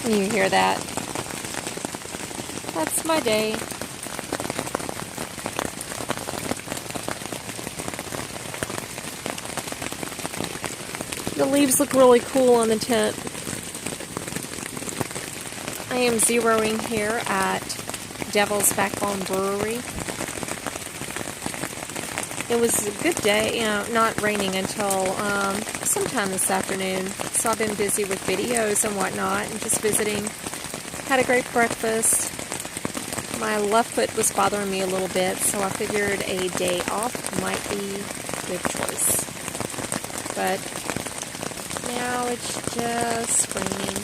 Can you hear that? That's my day. The leaves look really cool on the tent. I am zeroing here at Devil's Backbone Brewery. It was a good day, not raining until sometime this afternoon. So I've been busy with videos and whatnot and just visiting. Had a great breakfast. My left foot was bothering me a little bit, so I figured a day off might be a good choice. But now it's just raining.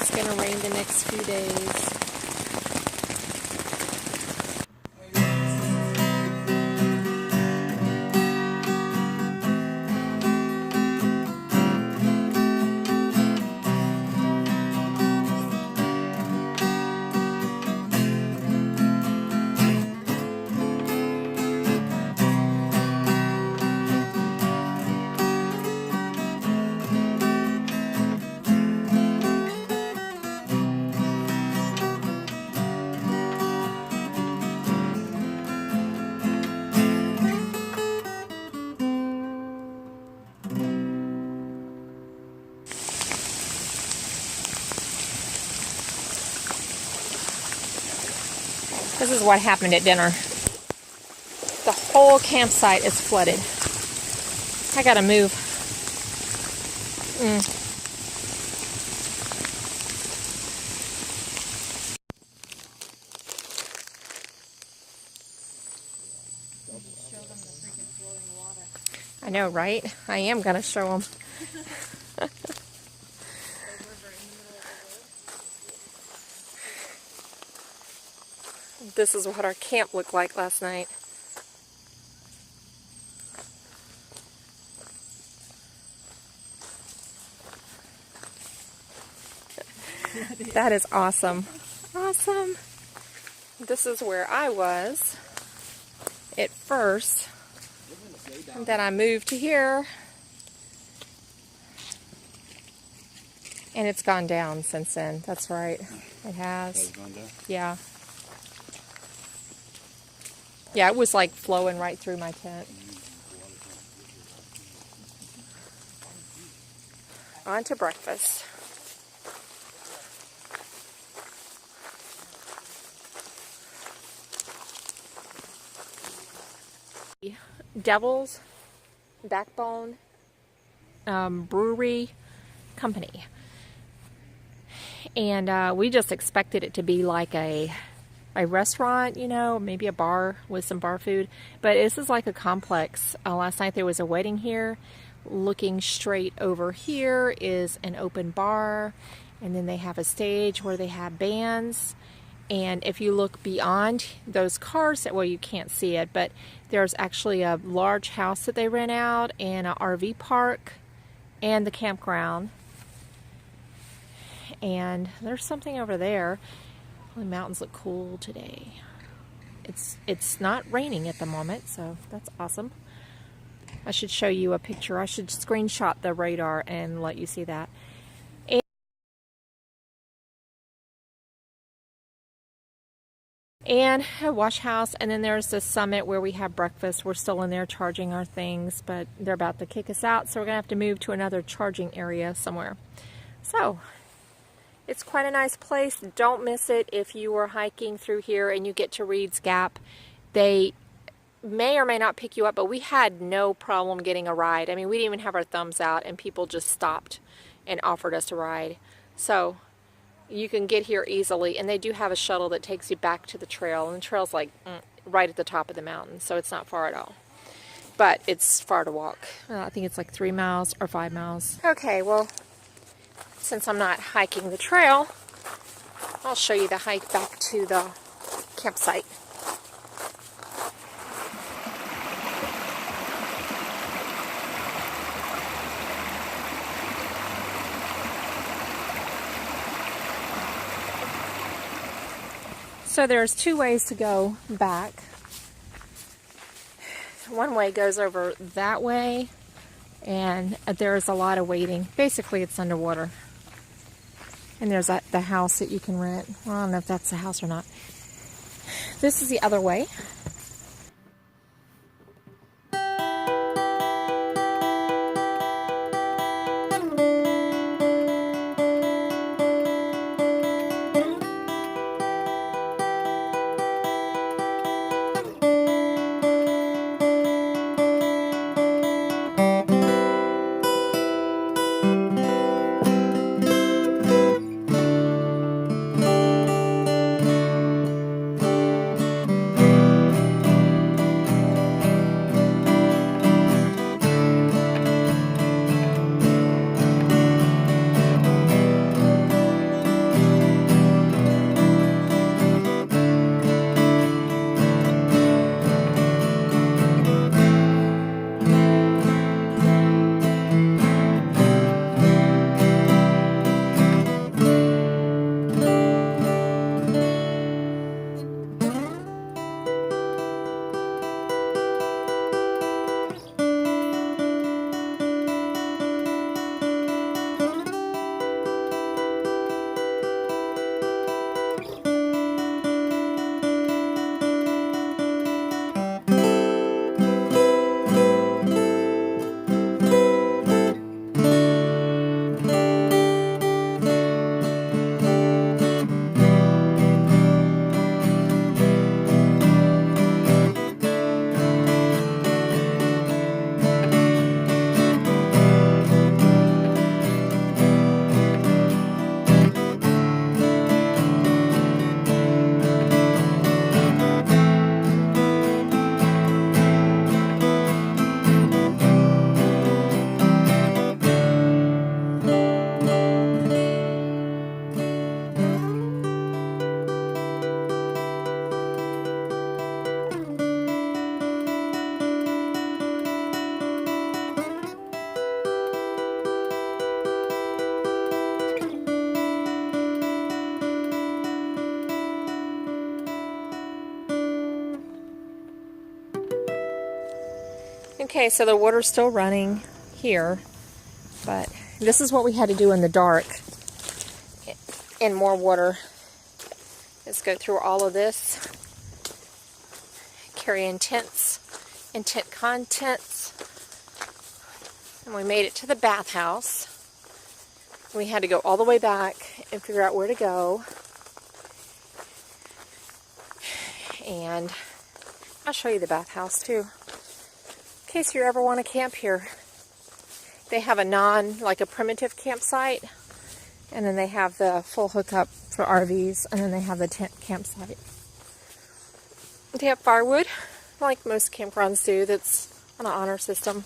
It's going to rain the next few days. This is what happened at dinner. The whole campsite is flooded. I gotta move. I know, right? I am gonna show them. This is what our camp looked like last night. That is awesome. Awesome. This is where I was at first. And then I moved to here. And it's gone down since then. That's right. It has. Has it gone down? Yeah. Yeah, it was like flowing right through my tent. On to breakfast. Devil's Backbone Brewery Company. And we just expected it to be like a restaurant, you know, maybe a bar with some bar food. But this is like a complex. Last night there was a wedding here. Looking straight over here is an open bar. And then they have a stage where they have bands. And if you look beyond those cars, well, you can't see it, but there's actually a large house that they rent out and an RV park and the campground. And there's something over there. The mountains look cool today. It's not raining at the moment, so that's awesome. I should show you a picture. I should screenshot the radar and let you see that. And a wash house, and then there's the summit where we have breakfast. We're still in there charging our things, but they're about to kick us out, so we're gonna have to move to another charging area somewhere. So it's quite a nice place. Don't miss it if you are hiking through here and you get to Reed's Gap. They may or may not pick you up, but we had no problem getting a ride. I mean, we didn't even have our thumbs out, and people just stopped and offered us a ride. So you can get here easily, and they do have a shuttle that takes you back to the trail, and the trail's like right at the top of the mountain, so it's not far at all. But it's far to walk. I think it's like 3 miles or 5 miles. Okay, well, since I'm not hiking the trail, I'll show you the hike back to the campsite. So there's 2 ways to go back. One way goes over that way, and there's a lot of wading. Basically, it's underwater. And there's the house that you can rent. Well, I don't know if that's the house or not. This is the other way. Okay, so the water's still running here, but this is what we had to do in the dark in more water, is go through all of this, carry in tents and tent contents, and we made it to the bathhouse. We had to go all the way back and figure out where to go, and I'll show you the bathhouse too. In case you ever want to camp here. They have like a primitive campsite, and then they have the full hookup for RVs, and then they have the tent campsite. They have firewood, like most campgrounds do, that's on an honor system.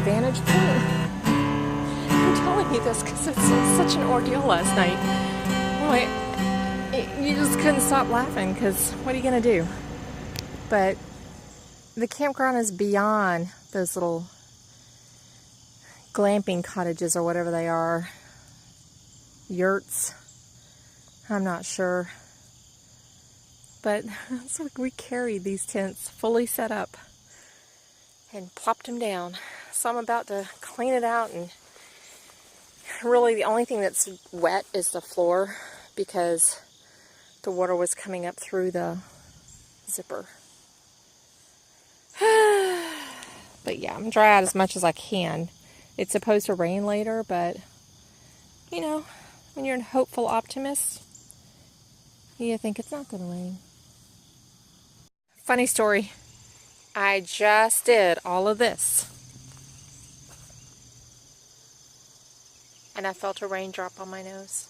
Vantage point. I'm telling you this because it's such an ordeal last night. Boy, you just couldn't stop laughing because what are you going to do? But the campground is beyond those little glamping cottages or whatever they are. Yurts. I'm not sure. But so we carried these tents fully set up. and plopped them down. So I'm about to clean it out, and really the only thing that's wet is the floor because the water was coming up through the zipper. But yeah, I'm dry out as much as I can. It's supposed to rain later, but you know, when you're a hopeful optimist, you think it's not going to rain. Funny story. I just did all of this, and I felt a raindrop on my nose.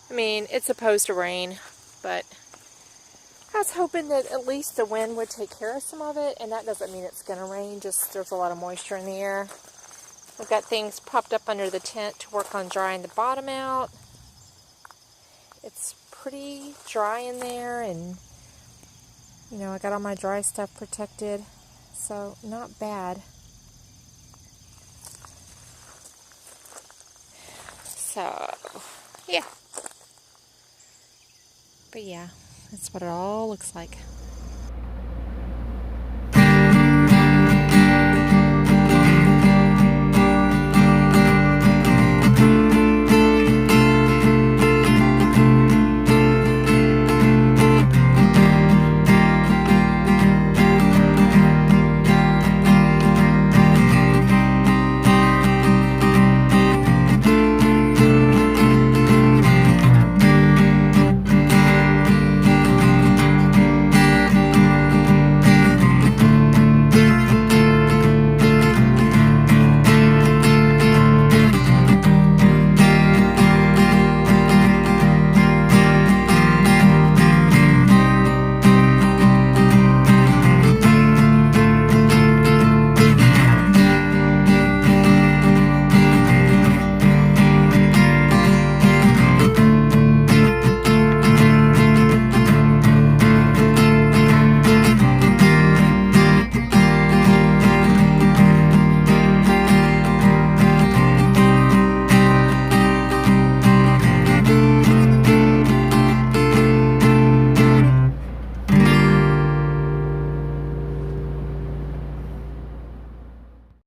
I mean, it's supposed to rain, but I was hoping that at least the wind would take care of some of it, and that doesn't mean it's going to rain, just there's a lot of moisture in the air. I've got things propped up under the tent to work on drying the bottom out. It's pretty dry in there, and you know, I got all my dry stuff protected, so not bad. So, yeah. But yeah, that's what it all looks like.